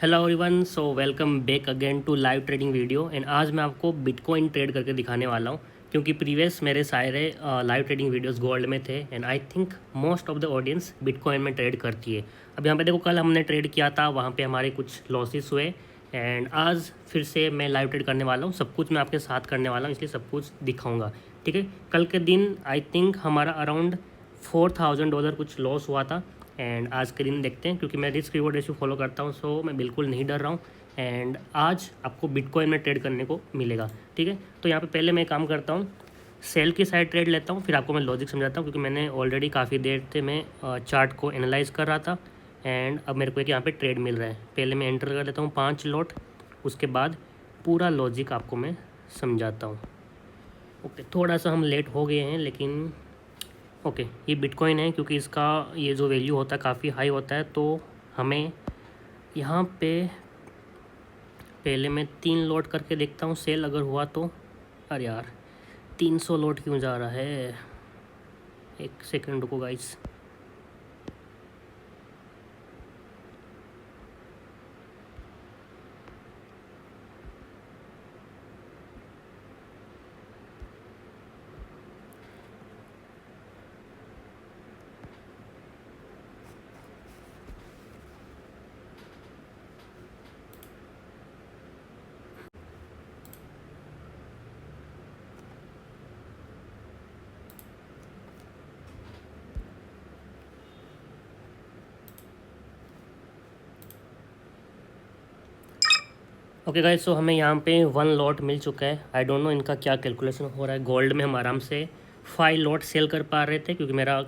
Hello everyone, so welcome back again to live trading video. And आज मैं आपको bitcoin trade करके दिखाने वाला हूँ, क्योंकि प्रीवियस मेरे सारे लाइव ट्रेडिंग वीडियोस गोल्ड में थे and I think most of the audience bitcoin में ट्रेड करती है। अब यहाँ पे देखो, कल हमने ट्रेड किया था, वहाँ पे हमारे कुछ लॉसेस हुए एंड आज फिर से मैं लाइव ट्रेड करने वाला हूँ। सब कुछ मैं आपके साथ करने वाला हूँ, इसलिए सब कुछ दिखाऊँगा। ठीक है, कल के दिन आई थिंक हमारा अराउंड $4,000 कुछ लॉस हुआ था एंड आज के दिन देखते हैं, क्योंकि मैं रिस्क रिवॉर्ड रेशियो फॉलो करता हूँ, सो मैं बिल्कुल नहीं डर रहा हूँ। एंड आज आपको बिटकॉइन में ट्रेड करने को मिलेगा। ठीक है, तो यहाँ पे पहले मैं काम करता हूँ, सेल की साइड ट्रेड लेता हूँ, फिर आपको मैं लॉजिक समझाता हूँ, क्योंकि मैंने ऑलरेडी काफ़ी देर से मैं चार्ट को एनालाइज कर रहा था एंड अब मेरे को एक यहाँ पे ट्रेड मिल रहा है। पहले मैं एंटर कर लेता हूँ 5 लॉट, उसके बाद पूरा लॉजिक आपको मैं समझाता हूँ। ओके, थोड़ा सा हम लेट हो गए हैं, लेकिन ओके, ये बिटकॉइन है, क्योंकि इसका ये जो वैल्यू होता है काफ़ी हाई होता है, तो हमें यहाँ पे पहले मैं 3 लोड करके देखता हूँ, सेल अगर हुआ तो। अरे यार, 300 लोड क्यों जा रहा है? एक सेकंड रुको गाइस। ओके गाइस, सो हमें यहाँ पे 1 लॉट मिल चुका है। आई डोंट नो इनका क्या कैलकुलेशन हो रहा है। गोल्ड में हम आराम से 5 लॉट सेल कर पा रहे थे, क्योंकि मेरा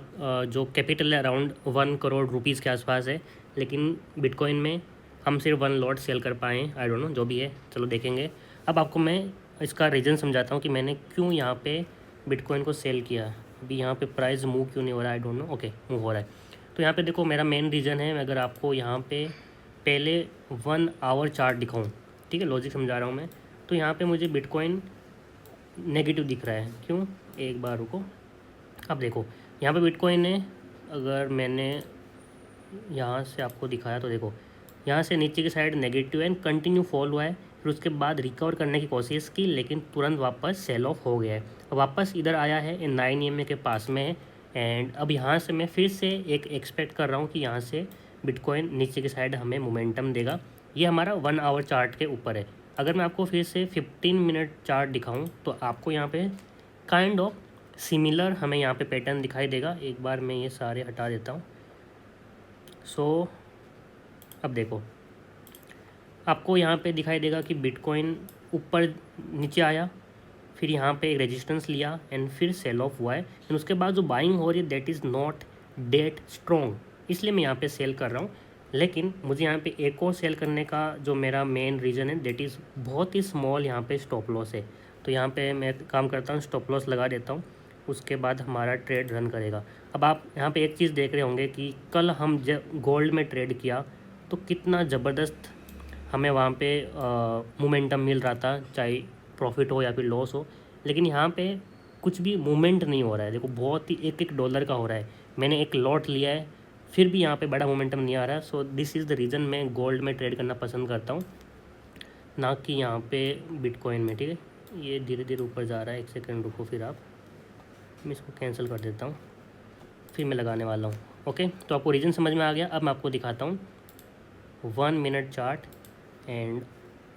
जो कैपिटल है अराउंड 1 करोड़ रुपीज़ के आसपास है, लेकिन बिटकॉइन में हम सिर्फ 1 लॉट सेल कर पाए हैं। आई डोंट नो, जो भी है चलो देखेंगे। अब आपको मैं इसका रीज़न समझाता हूँ कि मैंने क्यों यहाँ पे बिटकॉइन को सेल किया। अभी यहाँ पे प्राइस मूव क्यों नहीं हो रहा है, I don't know. Okay, move हो रहा है। तो यहाँ पे देखो, मेरा मेन रीज़न है, अगर आपको यहाँ पे पहले 1 आवर चार्ट दिखाऊँ, ठीक है, लॉजिक समझा रहा हूँ मैं। तो यहाँ पे मुझे बिटकॉइन नेगेटिव दिख रहा है, क्यों? एक बार रुको। अब देखो, यहाँ पे बिटकॉइन है, अगर मैंने यहाँ से आपको दिखाया तो देखो, यहाँ से नीचे की side negative and continue fall हुआ है, फिर उसके बाद रिकवर करने की कोशिश की, लेकिन तुरंत वापस सेल ऑफ हो गया है। अब वापस इधर आया है, 9 EMA के पास में है एंड अब यहाँ से मैं फिर से एक एक्सपेक्ट कर रहा हूँ कि यहाँ से बिटकॉइन नीचे की साइड हमें मोमेंटम देगा। ये हमारा 1 आवर चार्ट के ऊपर है। अगर मैं आपको फिर से 15 मिनट चार्ट दिखाऊँ तो आपको यहाँ पे काइंड ऑफ सिमिलर हमें यहाँ पे पैटर्न दिखाई देगा। एक बार मैं ये सारे हटा देता हूँ। सो अब देखो, आपको यहाँ पे दिखाई देगा कि बिटकॉइन ऊपर नीचे आया, फिर यहाँ पे एक रेजिस्टेंस लिया एंड फिर सेल ऑफ हुआ है एंड उसके बाद जो बाइंग हो रही है that is not that strong, इसलिए मैं यहाँ पे सेल कर रहा हूँ। लेकिन मुझे यहाँ पे एक और सेल करने का जो मेरा मेन रीज़न है दैट इज़ बहुत ही स्मॉल यहाँ पे स्टॉप लॉस है। तो यहाँ पे मैं काम करता हूँ, स्टॉप लॉस लगा देता हूँ, उसके बाद हमारा ट्रेड रन करेगा। अब आप यहाँ पे एक चीज़ देख रहे होंगे कि कल हम जब गोल्ड में ट्रेड किया तो कितना ज़बरदस्त हमें वहाँ पे मोमेंटम मिल रहा था, चाहे प्रॉफिट हो या फिर लॉस हो। लेकिन यहाँ पे कुछ भी मूवमेंट नहीं हो रहा है। देखो, बहुत ही $1 का हो रहा है। मैंने एक लॉट लिया है, फिर भी यहाँ पे बड़ा मोमेंटम नहीं आ रहा है। सो दिस इज़ द रीज़न मैं गोल्ड में ट्रेड करना पसंद करता हूँ, ना कि यहाँ पे बिटकॉइन में। ठीक है, ये धीरे धीरे ऊपर जा रहा है। एक सेकेंड रुको, फिर आप, मैं इसको कैंसिल कर देता हूँ, फिर मैं लगाने वाला हूँ। ओके, तो आपको रीज़न समझ में आ गया। अब मैं आपको दिखाता हूँ 1 मिनट चार्ट एंड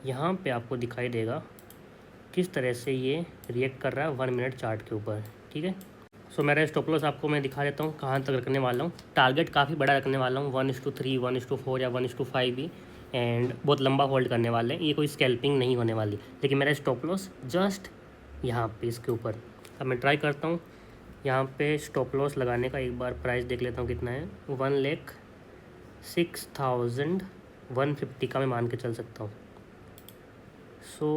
यहाँ पे आपको दिखाई देगा किस तरह से ये रिएक्ट कर रहा है 1 मिनट चार्ट के ऊपर। ठीक है, सो मेरा स्टॉप लॉस आपको मैं दिखा देता हूँ कहाँ तक रखने वाला हूँ। टारगेट काफ़ी बड़ा रखने वाला हूँ, 1:3, 1:4 या 1:5 भी, एंड बहुत लंबा होल्ड करने वाले हैं। ये कोई स्कैल्पिंग नहीं होने वाली, लेकिन मेरा स्टॉप लॉस जस्ट यहाँ पे इसके ऊपर। अब मैं ट्राई करता हूँ यहाँ पे स्टॉप लॉस लगाने का। एक बार प्राइस देख लेता हूँ कितना है, 1,06,150 का मैं मान के चल सकता हूँ। सो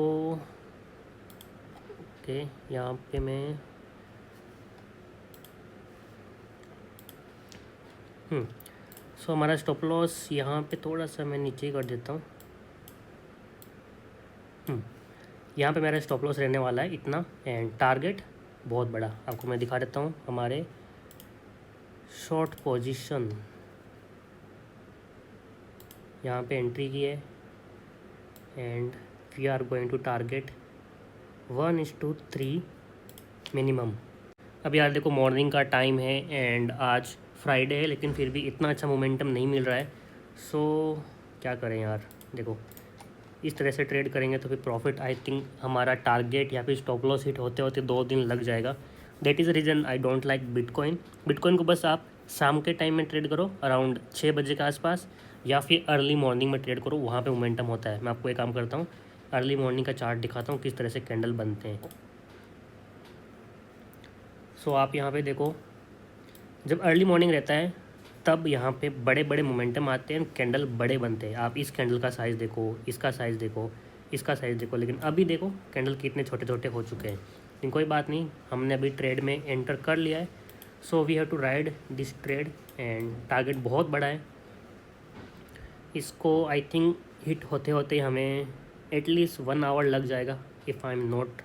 ओके, यहाँ पे मैं सो हमारा स्टॉप लॉस यहाँ पे थोड़ा सा मैं नीचे ही कर देता हूँ। यहाँ पे मेरा स्टॉप लॉस रहने वाला है इतना एंड टारगेट बहुत बड़ा। आपको मैं दिखा देता हूँ हमारे शॉर्ट पोजीशन। यहाँ पे एंट्री की है and we are going to target 1:3 minimum. अब यार देखो मॉर्निंग का टाइम है एंड आज फ्राइडे है, लेकिन फिर भी इतना अच्छा मोमेंटम नहीं मिल रहा है। सो क्या करें यार, देखो इस तरह से ट्रेड करेंगे तो फिर प्रॉफिट आई थिंक हमारा टारगेट या फिर स्टॉप लॉस हिट होते होते 2 दिन लग जाएगा। That is the reason I don't like bitcoin. Bitcoin को बस आप शाम के टाइम में ट्रेड करो अराउंड 6 बजे के आसपास, या फिर अर्ली मॉर्निंग में ट्रेड करो, वहाँ पे मोमेंटम होता है। मैं आपको एक काम करता हूँ, अर्ली मॉर्निंग का चार्ट दिखाता हूँ किस तरह से कैंडल बनते हैं। सो आप यहाँ पे देखो, जब अर्ली मॉर्निंग रहता है तब यहाँ पे बड़े बड़े मोमेंटम आते हैं, कैंडल बड़े बनते हैं। आप इस कैंडल का साइज़ देखो, इसका साइज़ देखो, इसका साइज़ देखो, लेकिन अभी देखो कैंडल कितने छोटे छोटे हो चुके हैं। लेकिन कोई बात नहीं, हमने अभी ट्रेड में एंटर कर लिया है। So we have to ride this trade and target बहुत बड़ा है। इसको आई थिंक हिट होते होते हमें एटलीस्ट 1 आवर लग जाएगा if I am not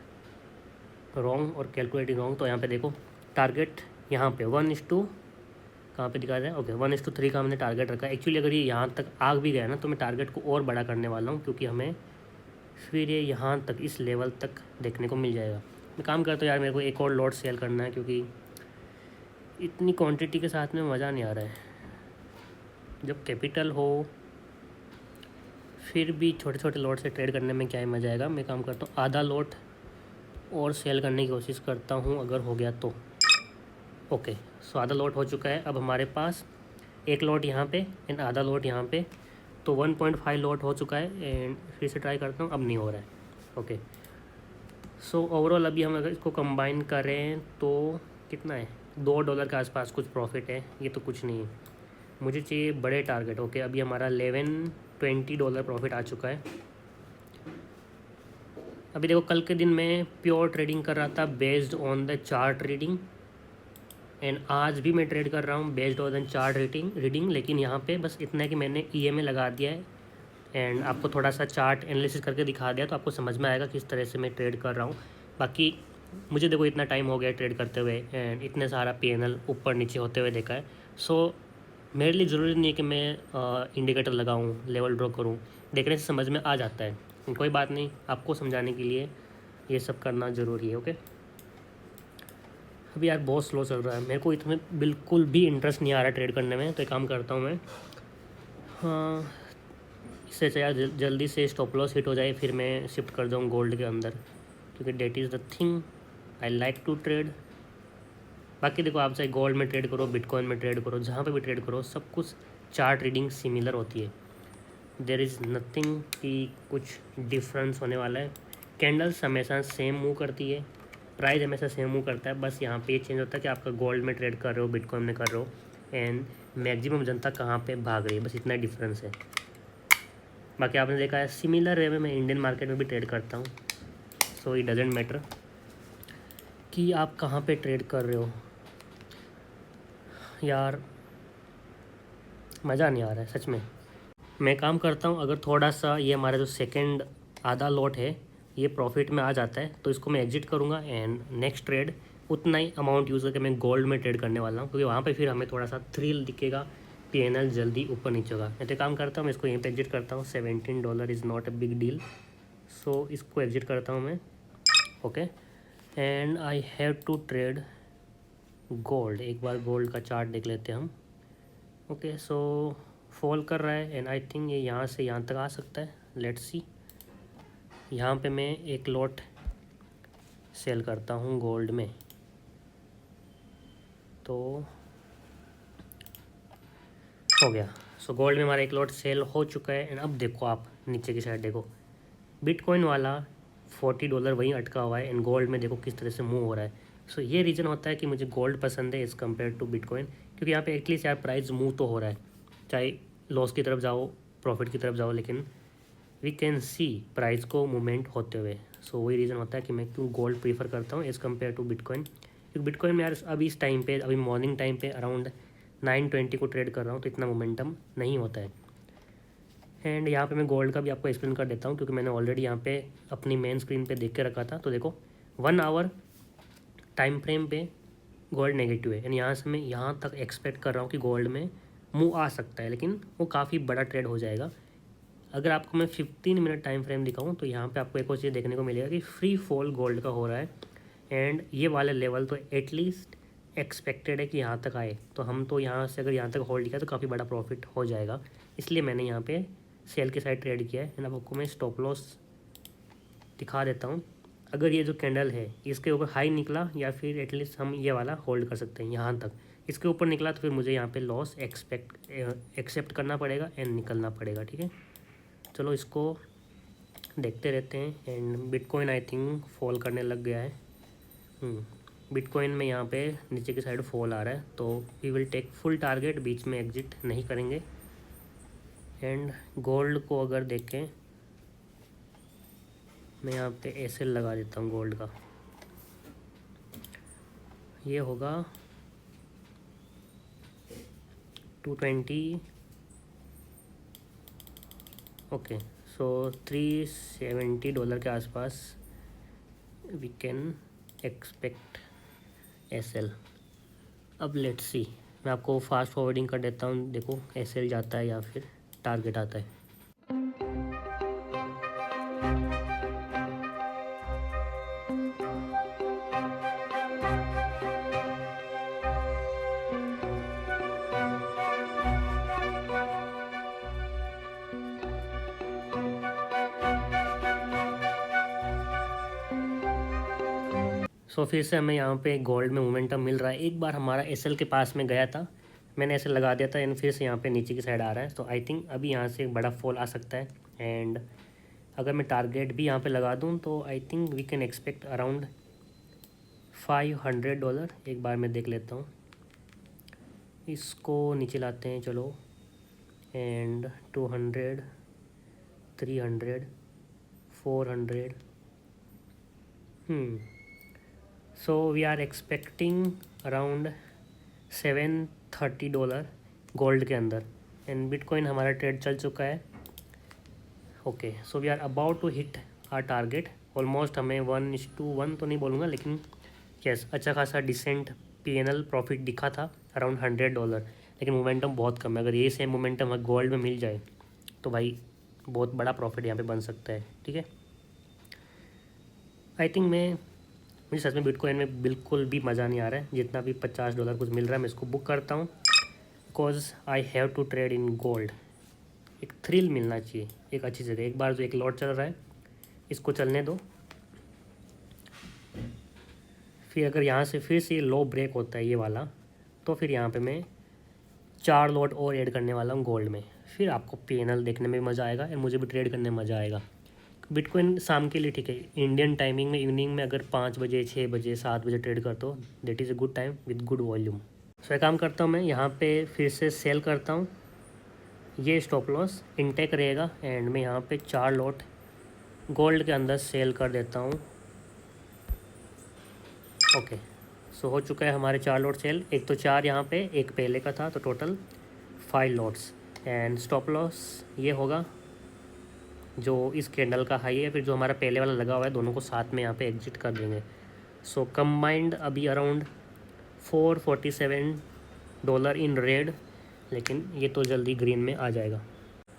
wrong और कैलकुलेटिंग रॉन्ग। तो यहाँ पे देखो टारगेट यहाँ पे 1:2 कहाँ पे दिखा रहा है, ओके 1:3 का हमने टारगेट रखा है। एक्चुअली अगर ये यहाँ तक आ भी गया ना तो मैं टारगेट को और बड़ा करने वाला हूँ, क्योंकि हमें फिर ये यहाँ तक इस लेवल तक देखने को मिल जाएगा। मैं काम करता हूँ यार, मेरे को एक और लॉट सेल करना है, क्योंकि इतनी क्वांटिटी के साथ में मज़ा नहीं आ रहा है। जब कैपिटल हो फिर भी छोटे छोटे लॉट से ट्रेड करने में क्या ही मज़ा आएगा। मैं काम करता हूँ आधा लॉट और सेल करने की कोशिश करता हूँ, अगर हो गया तो। ओके सो आधा लॉट हो चुका है। अब हमारे पास एक लॉट यहाँ पे एंड आधा लॉट यहाँ पे, तो 1.5 लॉट हो चुका है। एंड फिर से ट्राई करता हूँ, अब नहीं हो रहा है। ओके सो ओवरऑल अभी हम अगर इसको कंबाइन करें तो कितना है, $2 के आसपास कुछ प्रॉफिट है। ये तो कुछ नहीं है, मुझे चाहिए बड़े टारगेट। ओके अभी हमारा $11-20 प्रॉफिट आ चुका है। अभी देखो कल के दिन मैं प्योर ट्रेडिंग कर रहा था based on the chart reading, and आज भी मैं ट्रेड कर रहा हूँ based on the chart reading. लेकिन यहाँ पे बस इतना है कि मैंने EMA लगा दिया है एंड आपको थोड़ा सा चार्ट एनालिसिस करके दिखा दिया, तो आपको समझ में आएगा किस तरह से मैं ट्रेड कर रहा हूँ। बाकी मुझे देखो इतना टाइम हो गया ट्रेड करते हुए एंड इतने सारा PNL ऊपर नीचे होते हुए देखा है। सो मेरे लिए ज़रूरी नहीं है कि मैं इंडिकेटर लगाऊँ, लेवल ड्रॉ करूँ, देखने से समझ में आ जाता है। कोई बात नहीं, आपको समझाने के लिए ये सब करना ज़रूरी है। ओके अभी यार बहुत स्लो चल रहा है, मेरे को इसमें बिल्कुल भी इंटरेस्ट नहीं आ रहा ट्रेड करने में। तो एक काम करता हूँ मैं, हाँ इससे अच्छा यार जल्दी से स्टॉप लॉस हिट हो जाए फिर मैं शिफ्ट कर जाऊँ गोल्ड के अंदर, क्योंकि that is the thing I like to trade. बाकी देखो आप चाहे गोल्ड में ट्रेड करो, बिटकॉइन में ट्रेड करो, जहाँ पे भी ट्रेड करो, सब कुछ चार्ट रीडिंग सिमिलर होती है। देयर इज़ नथिंग कि कुछ डिफरेंस होने वाला है। कैंडल्स हमेशा सेम मूव करती है, प्राइस हमेशा सेम मूव करता है। बस यहाँ पे ये चेंज होता है कि आपका गोल्ड में ट्रेड कर रहे हो, बिटकॉइन में कर रहे हो, एंड मैक्सिमम जनता कहाँ पे भाग रही है, बस इतना डिफरेंस है। बाकी आपने देखा है सिमिलर वे में मैं इंडियन मार्केट में भी ट्रेड करता हूँ। सो इट डजेंट मैटर कि आप कहाँ पे ट्रेड कर रहे हो। यार मज़ा नहीं आ रहा है सच में। मैं काम करता हूँ, अगर थोड़ा सा ये हमारा जो सेकंड आधा लॉट है ये प्रॉफिट में आ जाता है तो इसको मैं एग्जिट करूँगा एंड नेक्स्ट ट्रेड उतना ही अमाउंट यूज़ करके मैं गोल्ड में ट्रेड करने वाला हूँ, क्योंकि वहाँ पे फिर हमें थोड़ा सा थ्रिल दिखेगा, PNL जल्दी ऊपर नीचे होगा। मैं तो काम करता हूँ, मैं इसको यहीं पे एग्जिट करता हूँ। $17 is not a big deal, so इसको एग्जिट करता हूँ मैं। Okay and I have to trade gold. एक बार गोल्ड का चार्ट देख लेते हैं हम। ओके सो फॉल कर रहा है एंड आई थिंक ये यहाँ से यहाँ तक आ सकता है। लेट्स सी, यहाँ पे मैं एक लॉट सेल करता हूँ गोल्ड में, तो हो गया। सो गोल्ड में हमारा एक लॉट सेल हो चुका है। एंड अब देखो आप नीचे की साइड देखो, बिटकॉइन वाला $40 वहीं अटका हुआ है एंड गोल्ड में देखो किस तरह से मूव हो रहा है। सो ये रीज़न होता है कि मुझे गोल्ड पसंद है एज़ कम्पेयर टू बिटकॉइन, क्योंकि यहाँ पे एटलीस्ट यार प्राइस मूव तो हो रहा है, चाहे लॉस की तरफ जाओ प्रॉफिट की तरफ जाओ, लेकिन वी कैन सी प्राइस को मूवमेंट होते हुए। सो वही रीज़न होता है कि मैं क्यों गोल्ड प्रीफर करता हूँ एज़ कम्पेयर टू बिटकॉइन। क्योंकि बिटकॉइन में यार अभी इस टाइम पे, अभी मॉर्निंग टाइम पे अराउंड 9:20 को ट्रेड कर रहा हूँ, तो इतना मोमेंटम नहीं होता है। एंड यहाँ पे मैं गोल्ड का भी आपको एक्सप्लेन कर देता हूँ, क्योंकि मैंने ऑलरेडी यहाँ पे अपनी मेन स्क्रीन पे देख के रखा था। तो देखो 1 आवर टाइम फ्रेम पे गोल्ड नेगेटिव है एंड यहाँ से मैं यहाँ तक एक्सपेक्ट कर रहा हूँ कि गोल्ड में मूव आ सकता है, लेकिन वो काफ़ी बड़ा ट्रेड हो जाएगा अगर आपको मैं 15 मिनट टाइम फ्रेम दिखाऊँ तो यहाँ पे आपको एक और चीज़ देखने को मिलेगा कि फ्री फॉल गोल्ड का हो रहा है, एंड ये वाला लेवल तो एटलीस्ट एक्सपेक्टेड है कि यहाँ तक आए, तो हम तो यहाँ से अगर यहाँ तक होल्ड किया तो काफ़ी बड़ा प्रॉफिट हो जाएगा, इसलिए मैंने यहाँ पे सेल के साइड ट्रेड किया है। एंड अब आपको मैं स्टॉप लॉस दिखा देता हूँ। अगर ये जो कैंडल है इसके ऊपर हाई निकला या फिर एटलीस्ट हम ये वाला होल्ड कर सकते हैं यहाँ तक, इसके ऊपर निकला तो फिर मुझे यहाँ पे लॉस एक्सेप्ट करना पड़ेगा एंड निकलना पड़ेगा, ठीक है। चलो इसको देखते रहते हैं। And bitcoin I think fall करने लग गया है। बिटकॉइन में यहाँ पे नीचे की साइड फॉल आ रहा है, तो we will take full target, बीच में एग्जिट नहीं करेंगे। एंड गोल्ड को अगर देखें, मैं यहाँ पे एसएल लगा देता हूँ गोल्ड का, ये होगा 220, ओके। सो $370 के आसपास वी कैन एक्सपेक्ट एसएल। अब लेट्स सी, मैं आपको फास्ट फॉरवर्डिंग कर देता हूँ, देखो एसएल जाता है या फिर टारगेट आता है। सो फिर से हमें यहाँ पे गोल्ड में मोमेंटम मिल रहा है। एक बार हमारा एसएल के पास में गया था, मैंने एसएल लगा दिया था, एंड फिर से यहाँ पे नीचे की साइड आ रहा है, तो आई थिंक अभी यहाँ से एक बड़ा फॉल आ सकता है। एंड अगर मैं टारगेट भी यहाँ पे लगा दूँ तो I think we can expect around $500। एक बार मैं देख लेता हूँ, इसको नीचे लाते हैं चलो, and 200, 300, 400, so we are expecting around $730 gold के अंदर। एंड बिटकॉइन हमारा ट्रेड चल चुका है, okay. So we are about to hit our target almost. हमें 1:1 तो नहीं बोलूँगा, लेकिन यस अच्छा खासा डिसेंट पीएनएल प्रॉफिट दिखा था अराउंड $100, लेकिन मोमेंटम बहुत कम है। अगर ये सेम मोमेंटम हमें गोल्ड में मिल जाए तो भाई बहुत बड़ा प्रॉफिट यहाँ पे बन सकता है, ठीक है। आई थिंक मुझे सच में बिटकॉइन में बिल्कुल भी मज़ा नहीं आ रहा है। जितना भी $50 कुछ मिल रहा है मैं इसको बुक करता हूँ, because I have to trade in gold. एक थ्रिल मिलना चाहिए एक अच्छी जगह। एक बार जो एक लॉट चल रहा है इसको चलने दो, फिर अगर यहाँ से फिर से लो ब्रेक होता है ये वाला, तो फिर यहाँ पे मैं 4 लॉट और ऐड करने वाला हूँ गोल्ड में। फिर आपको पीएनएल देखने में मज़ा आएगा और मुझे भी ट्रेड करने में मज़ा आएगा। बिटकॉइन शाम के लिए ठीक है, इंडियन टाइमिंग में इवनिंग में अगर 5 बजे 6 बजे 7 बजे ट्रेड करते हो, that is a good time with good volume. So एक काम करता हूँ, मैं यहाँ पे फिर से सेल करता हूँ, ये स्टॉप लॉस इनटेक रहेगा, एंड मैं यहाँ पे 4 लॉट गोल्ड के अंदर सेल कर देता हूँ, ओके। सो हो चुका है हमारे 4 लॉट सेल। एक तो 4 यहाँ पे, एक पहले का था, तो total 5 lots. And stop loss ये होगा जो इस कैंडल का हाई है, फिर जो हमारा पहले वाला लगा हुआ है, दोनों को साथ में यहाँ पे एग्जिट कर देंगे। सो कंबाइंड अभी अराउंड $447 इन रेड, लेकिन ये तो जल्दी ग्रीन में आ जाएगा।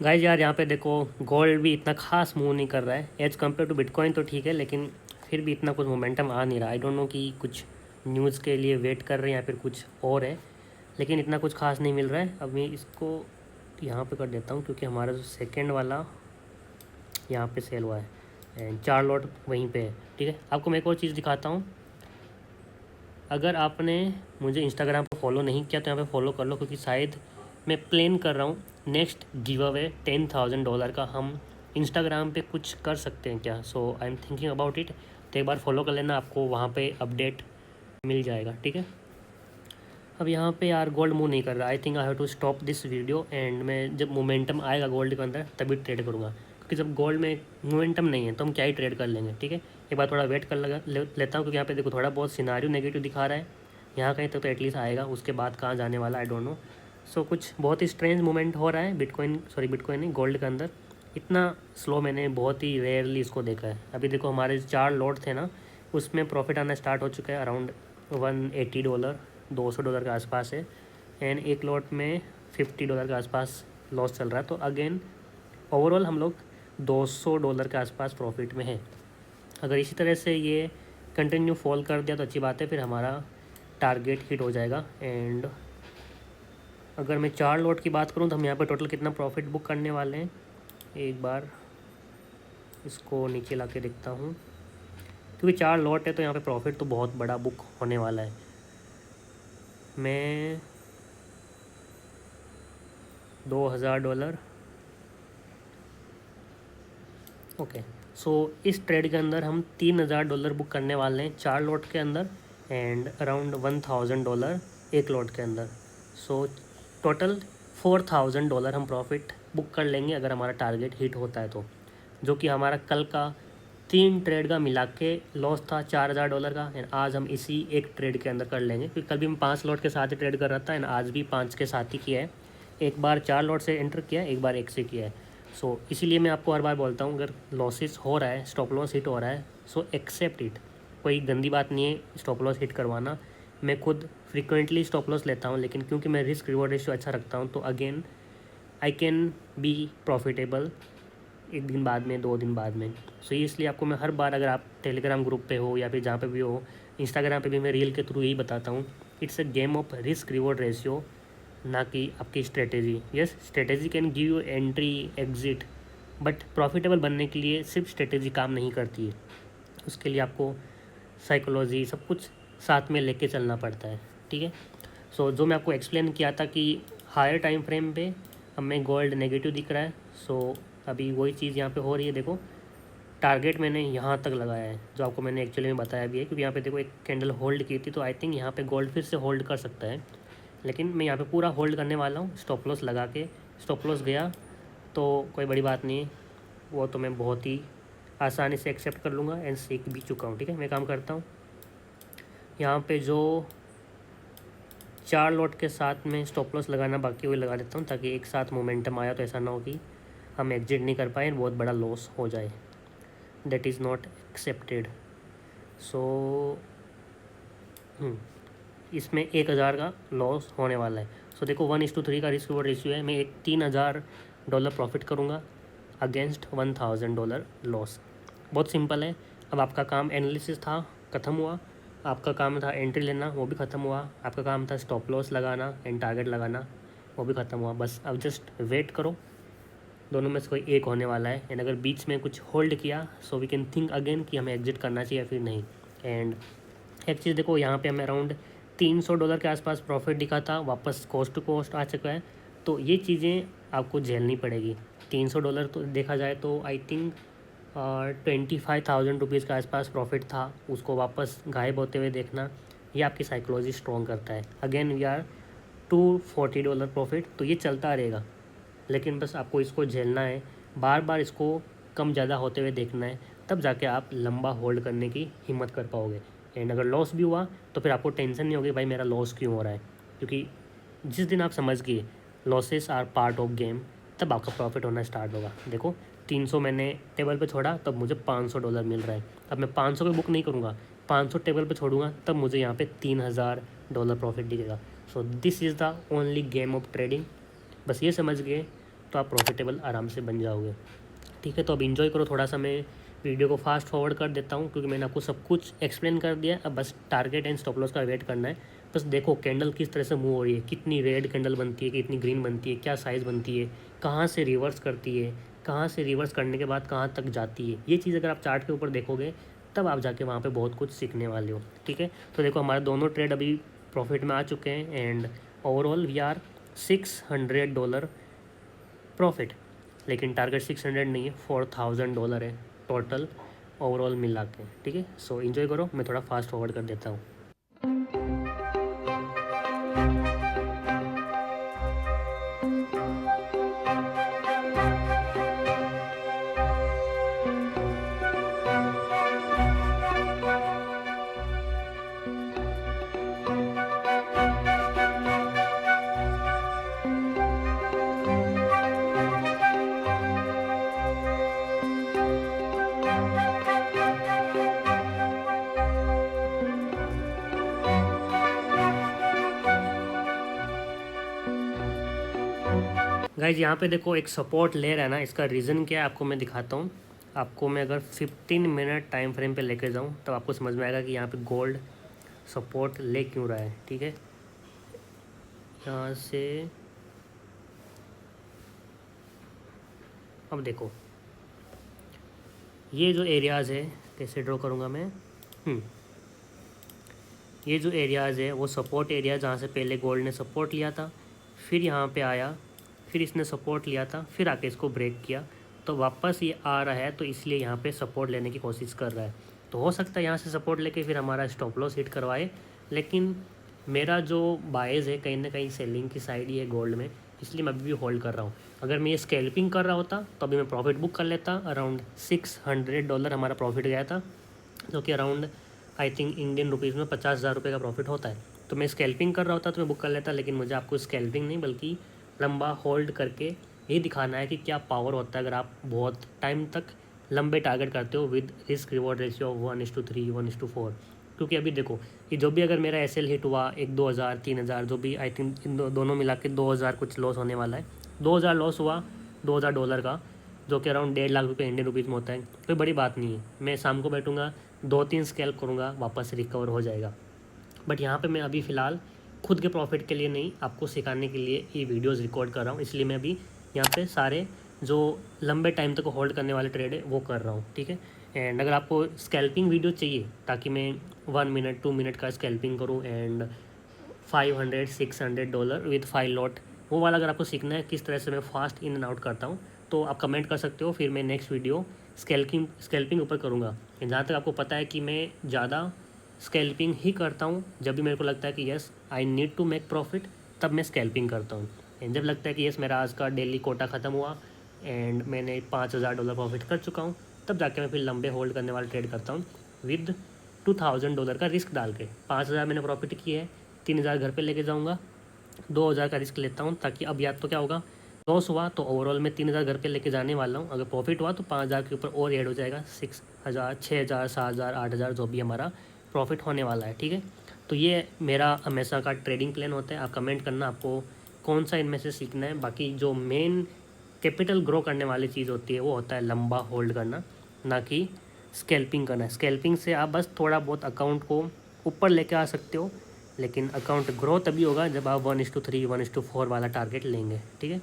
गाइज यार यहाँ पे देखो गोल्ड भी इतना खास मूव नहीं कर रहा है एज कम्पेयर टू बिटकॉइन, तो ठीक है, लेकिन फिर भी इतना कुछ मोमेंटम आ नहीं रहा। आई डोंट नो कि कुछ न्यूज़ के लिए वेट कर रहे हैं या फिर कुछ और है, लेकिन इतना कुछ खास नहीं मिल रहा है। अब मैं इसको यहाँ पे कर देता हूँ, क्योंकि हमारा जो सेकेंड वाला यहाँ पे सेल हुआ है एंड 4 लॉट वहीं पे है, ठीक है। आपको मैं एक और चीज़ दिखाता हूँ। अगर आपने मुझे इंस्टाग्राम पर फॉलो नहीं किया तो यहाँ पे फॉलो कर लो, क्योंकि शायद मैं प्लान कर रहा हूँ नेक्स्ट गिव अवे $10,000 का हम इंस्टाग्राम पे कुछ कर सकते हैं क्या। So I am thinking about it, तो एक बार फॉलो कर लेना, आपको वहाँ पे अपडेट मिल जाएगा, ठीक है। अब यहाँ पे यार गोल्ड मूव नहीं कर रहा। I think I have to stop this video, and मैं जब मोमेंटम आएगा गोल्ड के अंदर तभी ट्रेड करूँगा, क्योंकि जब गोल्ड में मोमेंटम नहीं है तो हम क्या ही ट्रेड कर लेंगे, ठीक है। एक बार थोड़ा वेट कर लेता हूँ, क्योंकि यहाँ पे देखो थोड़ा बहुत सिनारियो नेगेटिव दिखा रहा है। यहाँ कहीं तक तो एटलीस्ट आएगा, उसके बाद कहाँ जाने वाला आई डोंट नो। सो कुछ बहुत ही स्ट्रेंज मूवमेंट हो रहा है बिटकॉइन नहीं, गोल्ड के अंदर। इतना स्लो मैंने बहुत ही रेयरली इसको देखा है। अभी देखो हमारे 4 लॉट थे ना, उसमें प्रॉफिट आना स्टार्ट हो चुका है, अराउंड $180, $200 के आसपास है। एंड एक लॉट में $50 के आसपास लॉस चल रहा है। तो अगेन ओवरऑल हम लोग $200 के आसपास प्रॉफिट में है। अगर इसी तरह से ये कंटिन्यू फॉल कर दिया तो अच्छी बात है, फिर हमारा टारगेट हिट हो जाएगा। एंड अगर मैं 4 लॉट की बात करूँ तो हम यहाँ पर टोटल कितना प्रॉफिट बुक करने वाले हैं, एक बार इसको नीचे ला के देखता हूँ। क्योंकि 4 लॉट है तो यहाँ पे प्रॉफिट तो बहुत बड़ा बुक होने वाला है। मैं $2000 ओके। सो इस ट्रेड के अंदर हम $3000 बुक करने वाले हैं 4 लॉट के अंदर, एंड अराउंड $1000 एक लॉट के अंदर। सो टोटल $4000 हम प्रॉफिट बुक कर लेंगे अगर हमारा टारगेट हिट होता है तो, जो कि हमारा कल का 3 ट्रेड का मिला के लॉस था $4000 का। एंड आज हम इसी एक ट्रेड के अंदर कर लेंगे, क्योंकि कल भी मैं 5 लॉट के साथ ही ट्रेड कर रहा था, एंड आज भी 5 के साथ ही किया है। एक बार 4 लॉट से एंटर किया है, एक बार 1 से किया है। सो इसीलिए मैं आपको हर बार बोलता हूँ, अगर लॉसेस हो रहा है, स्टॉप लॉस हिट हो रहा है, सो एक्सेप्ट इट। कोई गंदी बात नहीं है स्टॉप लॉस हिट करवाना। मैं खुद फ्रिक्वेंटली स्टॉप लॉस लेता हूँ, लेकिन क्योंकि मैं रिस्क रिवॉर्ड रेशियो अच्छा रखता हूँ तो again I can be profitable 1 दिन बाद में, 2 दिन बाद में। सो इसलिए आपको मैं हर बार, अगर आप टेलीग्राम ग्रुप पे हो या फिर जहाँ पे भी हो, इंस्टाग्राम पे भी मैं रील के थ्रू यही बताता हूँ, it's a game of risk reward ratio, ना कि आपकी strategy. Yes, strategy can give you entry exit, but profitable बनने के लिए सिर्फ स्ट्रेटेजी काम नहीं करती है, उसके लिए आपको साइकोलॉजी सब कुछ साथ में लेके चलना पड़ता है। ठीक है। सो जो मैं आपको एक्सप्लेन किया था कि हायर टाइम फ्रेम पे हमें गोल्ड नेगेटिव दिख रहा है, सो अभी वही चीज़ यहाँ पे हो रही है। देखो टारगेट मैंने यहाँ तक लगाया है, जो आपको मैंने एक्चुअली में बताया भी है, क्योंकि यहाँ पे देखो एक कैंडल होल्ड की थी, तो आई थिंक यहाँ पे गोल्ड फिर से होल्ड कर सकता है। लेकिन मैं यहाँ पे पूरा होल्ड करने वाला हूँ, स्टॉप लॉस लगा के। स्टॉप लॉस गया तो कोई बड़ी बात नहीं है, वो तो मैं बहुत ही आसानी से एक्सेप्ट कर लूँगा, एंड सीख भी चुका हूँ। ठीक है, मैं काम करता हूँ यहाँ पे जो 4 लॉट के साथ में स्टॉप लॉस लगाना बाकी, वही लगा देता हूँ, ताकि एक साथ मोमेंटम आया तो ऐसा ना हो कि हम एग्जिट नहीं कर पाए, बहुत बड़ा लॉस हो जाए। That is not accepted. So इसमें 1000 का लॉस होने वाला है। सो देखो 1:3 का रिस्क रिवॉर्ड रेशियो है। मैं एक $3000 प्रॉफिट करूँगा अगेंस्ट $1000 लॉस। बहुत सिंपल है। अब आपका काम एनालिसिस था, ख़त्म हुआ। आपका काम था एंट्री लेना, वो भी ख़त्म हुआ। आपका काम था स्टॉप लॉस लगाना एंड टारगेट लगाना, वो भी ख़त्म हुआ। बस अब जस्ट वेट करो, दोनों में से कोई एक होने वाला है। एंड अगर बीच में कुछ होल्ड किया, so we can think again कि हमें एग्जिट करना चाहिए या फिर नहीं। एंड एक चीज़ देखो, यहाँ पे हमें अराउंड $300 के आसपास प्रॉफिट दिखा था, वापस कोस्ट टू कोस्ट आ चुका है। तो ये चीज़ें आपको झेलनी पड़ेगी। $300 तो देखा जाए तो आई थिंक 25,000 रुपीज़ के आसपास प्रॉफिट था, उसको वापस गायब होते हुए देखना, ये आपकी साइकोलॉजी स्ट्रॉन्ग करता है। अगेन वी आर $240 प्रॉफिट, तो ये चलता रहेगा, लेकिन बस आपको इसको झेलना है, बार बार इसको कम ज़्यादा होते हुए देखना है, तब जाके आप लंबा होल्ड करने की हिम्मत कर पाओगे। एंड अगर लॉस भी हुआ तो फिर आपको टेंशन नहीं होगी भाई मेरा लॉस क्यों हो रहा है, क्योंकि जिस दिन आप समझ गए losses are part of game, तब आपका प्रॉफिट होना स्टार्ट होगा। देखो 300 मैंने टेबल पे छोड़ा, तब मुझे $500 मिल रहा है। अब मैं 500 पे बुक नहीं करूँगा, 500 टेबल पे छोड़ूंगा, तब मुझे यहाँ पे $3000 प्रॉफिट दिखेगा। सो this is the only game of trading. बस ये समझ गए तो आप प्रॉफिटेबल आराम से बन जाओगे। ठीक है, तो अब इन्जॉय करो थोड़ा सा। मैं वीडियो को फास्ट फॉरवर्ड कर देता हूँ, क्योंकि मैंने आपको सब कुछ एक्सप्लेन कर दिया। अब बस टारगेट एंड स्टॉप लॉस का वेट करना है। बस देखो कैंडल किस तरह से मूव हो रही है, कितनी रेड कैंडल बनती है, कितनी ग्रीन बनती है, क्या साइज़ बनती है, कहाँ से रिवर्स करती है, कहाँ से रिवर्स करने के बाद कहाँ तक जाती है। ये चीज़ अगर आप चार्ट के ऊपर देखोगे, तब आप जाके वहाँ पे बहुत कुछ सीखने वाले हो। ठीक है, तो देखो हमारे दोनों ट्रेड अभी प्रॉफिट में आ चुके हैं, and overall we are $600 profit. लेकिन टारगेट 600 नहीं है, $4000 है टोटल ओवरऑल मिला के। ठीक है, सो इन्जॉय करो। मैं थोड़ा फास्ट फॉरवर्ड कर देता हूँ। गाइज यहाँ पे देखो एक सपोर्ट ले रहा है ना, इसका रीज़न क्या है आपको मैं दिखाता हूँ। आपको मैं अगर 15 मिनट टाइम फ्रेम पे लेके जाऊँ तब आपको समझ में आएगा कि यहाँ पे गोल्ड सपोर्ट ले क्यों रहा है। ठीक है, यहाँ से अब देखो ये जो एरियाज़ है, कैसे ड्रॉ करूँगा मैं, ये जो एरियाज़ है वो सपोर्ट एरिया जहाँ से पहले गोल्ड ने सपोर्ट लिया था, फिर यहाँ पे आया, फिर इसने सपोर्ट लिया था, फिर आके इसको ब्रेक किया, तो वापस ये आ रहा है, तो इसलिए यहाँ पे सपोर्ट लेने की कोशिश कर रहा है। तो हो सकता है यहाँ से सपोर्ट लेके फिर हमारा स्टॉप लॉस हिट करवाए, लेकिन मेरा जो बायज़ है कहीं ना कहीं सेलिंग की साइड ही है गोल्ड में, इसलिए मैं अभी भी होल्ड कर रहा हूँ। अगर मैं ये स्कैल्पिंग कर रहा होता तो अभी मैं प्रॉफिट बुक कर लेता। अराउंड $600 हमारा प्रॉफिट गया था, जो कि around I think Indian rupees में 50,000 रुपये का प्रॉफिट होता है। तो मैं स्कैल्पिंग कर रहा होता तो मैं बुक कर लेता, लेकिन मुझे आपको स्कैल्पिंग नहीं बल्कि लंबा होल्ड करके ये दिखाना है कि क्या पावर होता है अगर आप बहुत टाइम तक लंबे टारगेट करते हो विद रिस्क रिवॉर्ड रेशियो 1:3 1:4। क्योंकि अभी देखो ये जो भी अगर मेरा एसएल हिट हुआ 1-2 हज़ार 3 हज़ार, जो भी आई थिंक इन दोनों मिला के 2,000 कुछ लॉस होने वाला है। 2,000 लॉस हुआ $2,000 का, जो कि अराउंड 1.5 लाख रुपये इंडियन रुपीज़ में होता है। कोई बड़ी बात नहीं है, मैं शाम को बैठूंगा 2-3 स्कैल्प करूँगा, वापस रिकवर हो जाएगा। बट यहाँ पे मैं अभी फ़िलहाल खुद के प्रॉफिट के लिए नहीं, आपको सिखाने के लिए ये वीडियोस रिकॉर्ड कर रहा हूँ, इसलिए मैं अभी यहाँ पे सारे जो लंबे टाइम तक होल्ड करने वाले ट्रेड है वो कर रहा हूँ। ठीक है, एंड अगर आपको स्कैल्पिंग वीडियो चाहिए ताकि मैं 1 मिनट 2 मिनट का स्कैल्पिंग करूँ एंड $500-600 विद 5 लॉट, वो वाला अगर आपको सीखना है किस तरह से मैं फास्ट इन एंड आउट करता हूँ, तो आप कमेंट कर सकते हो, फिर मैं नेक्स्ट वीडियो स्कैल्पिंग ऊपर करूँगा। जहाँ तक आपको पता है कि मैं ज़्यादा स्कैल्पिंग ही करता हूँ जब भी मेरे को लगता है कि yes I need to make profit, तब मैं स्कैल्पिंग करता हूँ। एंड जब लगता है कि यस मेरा आज का डेली कोटा ख़त्म हुआ एंड मैंने $5,000 प्रॉफिट कर चुका हूँ, तब जाके मैं फिर लंबे होल्ड करने वाले ट्रेड करता हूँ विद $2,000 का रिस्क डाल के। 5,000 मैंने प्रॉफिट की है, 3,000 घर पे लेके जाऊँगा, 2,000 का रिस्क लेता हूँ, ताकि अब या तो क्या होगा लॉस हुआ तो ओवरऑल मैं 3,000 घर पे लेके जाने वाला हूँ, अगर प्रॉफिट हुआ तो 5,000 के ऊपर और ऐड हो जाएगा, 6,000 6,000 7,000 8,000 जो भी हमारा प्रॉफिट होने वाला है। ठीक है, तो ये मेरा हमेशा का ट्रेडिंग प्लान होता है। आप कमेंट करना आपको कौन सा इनमें से सीखना है। बाकी जो मेन कैपिटल ग्रो करने वाली चीज़ होती है वो होता है लंबा होल्ड करना, ना कि स्कैल्पिंग करना। स्कैल्पिंग से आप बस थोड़ा बहुत अकाउंट को ऊपर लेके आ सकते हो, लेकिन अकाउंट ग्रो तभी होगा जब आप 1:3 1:4 वाला टारगेट लेंगे। ठीक है,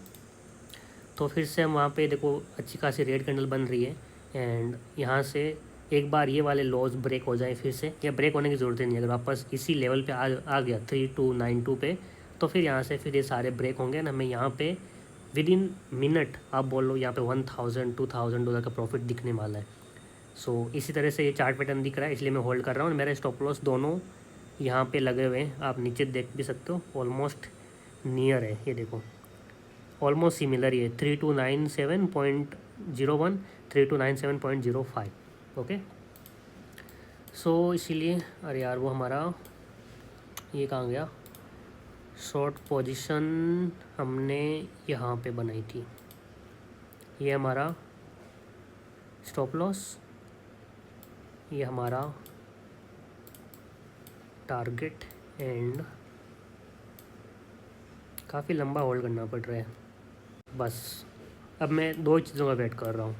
तो फिर से हम वहाँ पे देखो अच्छी खासी रेड कैंडल बन रही है, एंड यहाँ से एक बार ये वाले लॉस ब्रेक हो जाए फिर से, या ब्रेक होने की ज़रूरत नहीं, अगर वापस इसी लेवल पे आ गया 3292 पे, तो फिर यहाँ से फिर ये सारे ब्रेक होंगे ना, हमें यहाँ पे विद इन मिनट आप बोल लो यहाँ पे $1,000-2,000 का प्रॉफिट दिखने वाला है। सो इसी तरह से ये चार्ट पैटर्न दिख रहा है, इसलिए मैं होल्ड कर रहा हूँ। मेरा स्टॉप लॉस दोनों यहाँ पे लगे हुए हैं, आप नीचे देख भी सकते हो, ऑलमोस्ट नियर है, ये देखो ऑलमोस्ट सिमिलर ही है, 3297.01 3297.05। ओके, सो इसीलिए अरे यार वो हमारा ये कहाँ गया, शॉर्ट पोजीशन हमने यहाँ पे बनाई थी, ये हमारा स्टॉप लॉस, ये हमारा टारगेट, एंड काफ़ी लंबा होल्ड करना पड़ रहा है। बस अब मैं दो चीज़ों का वेट कर रहा हूँ,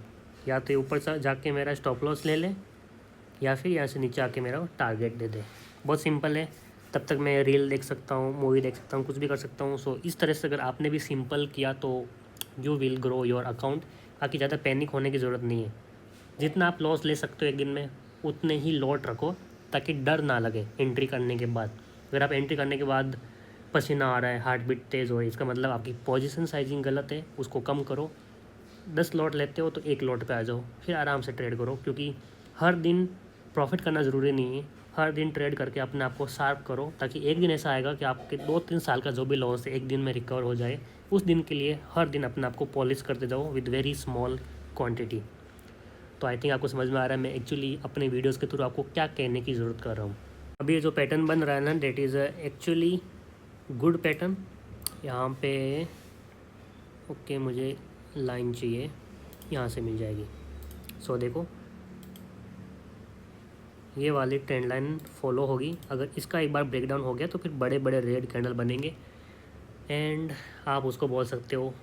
या तो ऊपर से जाके मेरा स्टॉप लॉस ले ले, या फिर यहाँ से नीचे आके मेरा टारगेट दे दे। बहुत सिंपल है, तब तक मैं रील देख सकता हूँ, मूवी देख सकता हूँ, कुछ भी कर सकता हूँ। सो इस तरह से अगर आपने भी सिंपल किया तो you will grow your account. बाकी ज़्यादा पैनिक होने की ज़रूरत नहीं है, जितना आप लॉस ले सकते हो एक दिन में उतने ही लॉट रखो, ताकि डर ना लगे एंट्री करने के बाद। अगर आप एंट्री करने के बाद पसीना आ रहा है, हार्ट बीट तेज़ हो रही है, इसका मतलब आपकी पोजीशन साइजिंग गलत है, उसको कम करो। 10 लॉट लेते हो तो 1 लॉट पे आ जाओ, फिर आराम से ट्रेड करो, क्योंकि हर दिन प्रॉफिट करना ज़रूरी नहीं है। हर दिन ट्रेड करके अपने आप को शार्प करो, ताकि एक दिन ऐसा आएगा कि आपके 2-3 साल का जो भी लॉस है एक दिन में रिकवर हो जाए। उस दिन के लिए हर दिन अपने आप को पॉलिश करते जाओ विद वेरी स्मॉल क्वान्टिटी। तो आई थिंक आपको समझ में आ रहा है मैं एक्चुअली अपने वीडियोज़ के थ्रू आपको क्या कहने की ज़रूरत कर रहा हूँ। अभी ये जो पैटर्न बन रहा है ना, that is actually good pattern. यहाँ पे ओके, मुझे लाइन चाहिए, यहाँ से मिल जाएगी। सो देखो ये वाली ट्रेंड लाइन फॉलो होगी, अगर इसका एक बार ब्रेकडाउन हो गया तो फिर बड़े बड़े रेड कैंडल बनेंगे, एंड आप उसको बोल सकते हो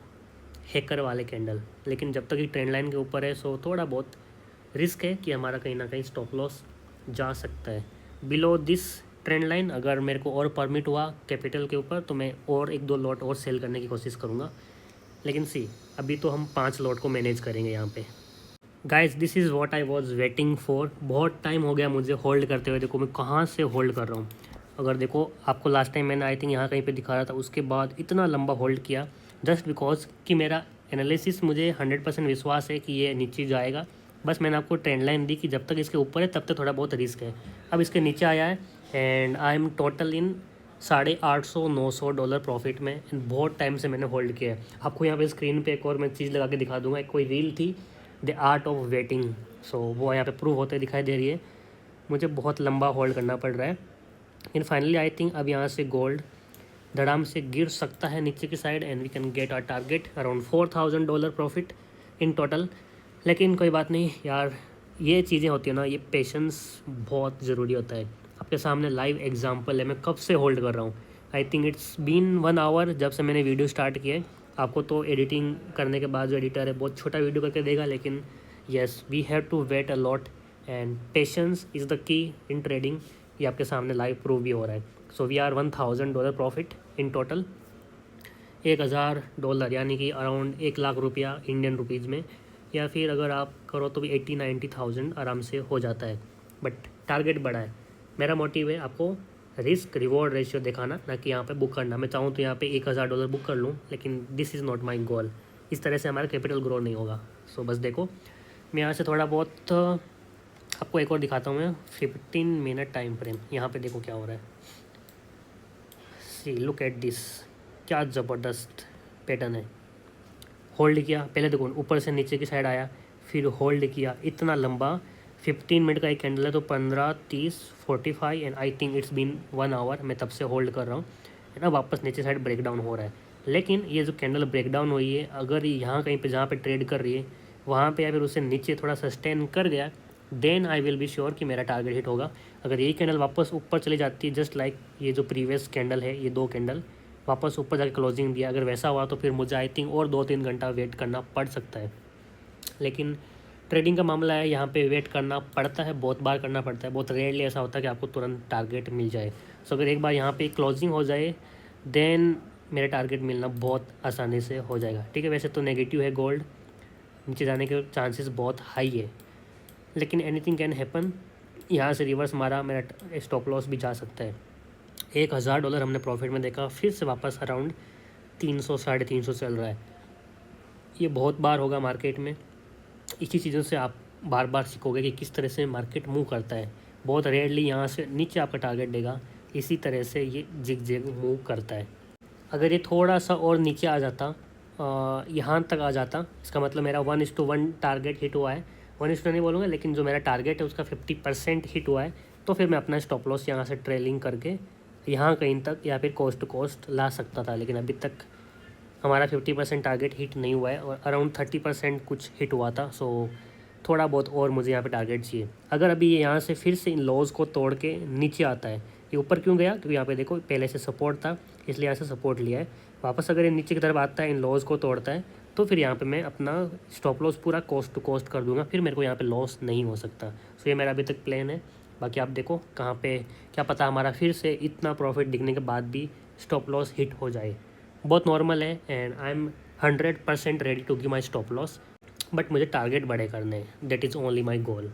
हैकर वाले कैंडल, लेकिन जब तक ये ट्रेंड लाइन के ऊपर है सो थोड़ा बहुत रिस्क है कि हमारा कहीं ना कहीं स्टॉप लॉस जा सकता है। बिलो दिस ट्रेंड लाइन अगर मेरे को और परमिट हुआ कैपिटल के ऊपर तो मैं और 1-2 लॉट और सेल करने की कोशिश करूँगा, लेकिन अभी तो हम 5 लॉट को मैनेज करेंगे यहाँ पे। Guys this is what I was waiting for. बहुत टाइम हो गया मुझे होल्ड करते हुए, देखो मैं कहाँ से होल्ड कर रहा हूँ। अगर देखो आपको लास्ट टाइम मैंने आई थिंक यहाँ कहीं पे दिखा रहा था, उसके बाद इतना लंबा होल्ड किया जस्ट बिकॉज कि मेरा एनालिसिस मुझे 100% विश्वास है कि ये नीचे जाएगा। बस मैंने आपको ट्रेंड लाइन दी कि जब तक इसके ऊपर है तब तक थोड़ा बहुत रिस्क है। अब इसके नीचे आया है and I M total in $850-900 profit में। बहुत टाइम से मैंने होल्ड किया है। आपको यहाँ पे स्क्रीन पे एक और मैं चीज़ लगा के दिखा दूंगा, एक कोई रील थी द आर्ट ऑफ वेटिंग, सो वो यहाँ पे प्रूव होते दिखाई दे रही है। मुझे बहुत लंबा होल्ड करना पड़ रहा है लेकिन फाइनली आई थिंक अब यहाँ से गोल्ड धड़ाम से गिर सकता है नीचे की side and we can get our target around $4,000 profit in total. लेकिन कोई बात नहीं यार, ये चीज़ें होती है ना, ये पेशेंस बहुत ज़रूरी होता है। आपके सामने लाइव एग्जांपल है, मैं कब से होल्ड कर रहा हूँ। I think it's been 1 hour जब से मैंने वीडियो स्टार्ट किया है। आपको तो एडिटिंग करने के बाद जो एडिटर है बहुत छोटा वीडियो करके देगा, लेकिन yes we have to wait a lot and patience is the key in trading. ये आपके सामने लाइव प्रूव भी हो रहा है। So we are $1,000 profit in total. $1,000 यानी कि अराउंड 1 लाख रुपया इंडियन रुपीज़ में, या फिर अगर आप करो तो भी 80-90,000 आराम से हो जाता है। बट टारगेट बड़ा है। मेरा मोटिव है आपको रिस्क रिवॉर्ड रेशियो दिखाना, ना कि यहाँ पे बुक करना। मैं चाहूँ तो यहाँ पे $1,000 बुक कर लूँ, लेकिन दिस इज़ नॉट माई गोल। इस तरह से हमारा कैपिटल ग्रो नहीं होगा। सो बस देखो मैं यहाँ से थोड़ा बहुत आपको एक और दिखाता हूँ। मैं 15 मिनट टाइम फ्रेम, यहाँ पे देखो क्या हो रहा है। सी लुक एट दिस, क्या ज़बरदस्त पैटर्न है। होल्ड किया, पहले देखो ऊपर से नीचे की साइड आया, फिर होल्ड किया इतना लंबा। 15 मिनट का एक कैंडल है तो 15, 30, 45 and I think it's been 1 hour मैं तब से होल्ड कर रहा हूँ है ना। वापस नीचे साइड ब्रेक डाउन हो रहा है, लेकिन ये जो कैंडल ब्रेक डाउन हुई है अगर यहाँ कहीं पे जहाँ पे ट्रेड कर रही है वहाँ पे या फिर उससे नीचे थोड़ा सस्टेन कर गया then I will be sure कि मेरा टारगेट हिट होगा। अगर यही कैंडल वापस ऊपर चली जाती है जस्ट लाइक ये जो प्रीवियस कैंडल है, ये 2 कैंडल वापस ऊपर जाके क्लोजिंग दिया, अगर वैसा हुआ तो फिर मुझे आई थिंक और 2-3 घंटा वेट करना पड़ सकता है। लेकिन ट्रेडिंग का मामला है, यहाँ पे वेट करना पड़ता है, बहुत बार करना पड़ता है। बहुत रेयरली ऐसा होता है कि आपको तुरंत टारगेट मिल जाए। सो अगर एक बार यहाँ पे क्लोजिंग हो जाए देन मेरा टारगेट मिलना बहुत आसानी से हो जाएगा। ठीक है, वैसे तो नेगेटिव है गोल्ड, नीचे जाने के चांसेस बहुत हाई है, लेकिन एनीथिंग कैन हैपन। यहाँ से रिवर्स मारा, मेरा स्टॉप लॉस भी जा सकता है। $1,000 हमने प्रॉफिट में देखा, फिर से वापस अराउंड 300-350 चल रहा है। ये बहुत बार होगा मार्केट में। इसी चीज़ों से आप बार बार सीखोगे कि किस तरह से मार्केट मूव करता है। बहुत रेयरली यहाँ से नीचे आपका टारगेट देगा, इसी तरह से ये जिग जिग मूव करता है। अगर ये थोड़ा सा और नीचे आ जाता, यहाँ तक आ जाता, इसका मतलब मेरा 1:1 टारगेट हिट हुआ है। 1:1 नहीं बोलूँगा, लेकिन जो मेरा टारगेट है उसका 50% हिट हुआ है, तो फिर मैं अपना स्टॉप लॉस यहाँ से ट्रेलिंग करके यहाँ कहीं तक या फिर कोस्ट टू कोस्ट ला सकता था। लेकिन अभी तक हमारा 50% टारगेट हिट नहीं हुआ है और अराउंड 30% कुछ हिट हुआ था। सो थोड़ा बहुत और मुझे यहाँ पे टारगेट चाहिए। अगर अभी ये यहाँ से फिर से इन लॉज को तोड़ के नीचे आता है, ये ऊपर क्यों गया, क्योंकि यहाँ पे देखो पहले से सपोर्ट था, इसलिए यहाँ से सपोर्ट लिया है। वापस अगर ये नीचे की तरफ आता है, इन लॉज को तोड़ता है, तो फिर यहाँ पे मैं अपना स्टॉप लॉस पूरा कोस्ट टू कोस्ट कर दूंगा, फिर मेरे को यहाँ पे लॉस नहीं हो सकता। सो ये मेरा अभी तक प्लान है। बाकी आप देखो कहाँ पे, क्या पता हमारा फिर से इतना प्रॉफिट दिखने के बाद भी स्टॉप लॉस हिट हो जाए। बहुत नॉर्मल है and I am 100% ready to give my stop loss, but मुझे टारगेट बड़े करने हैं, that is only my goal.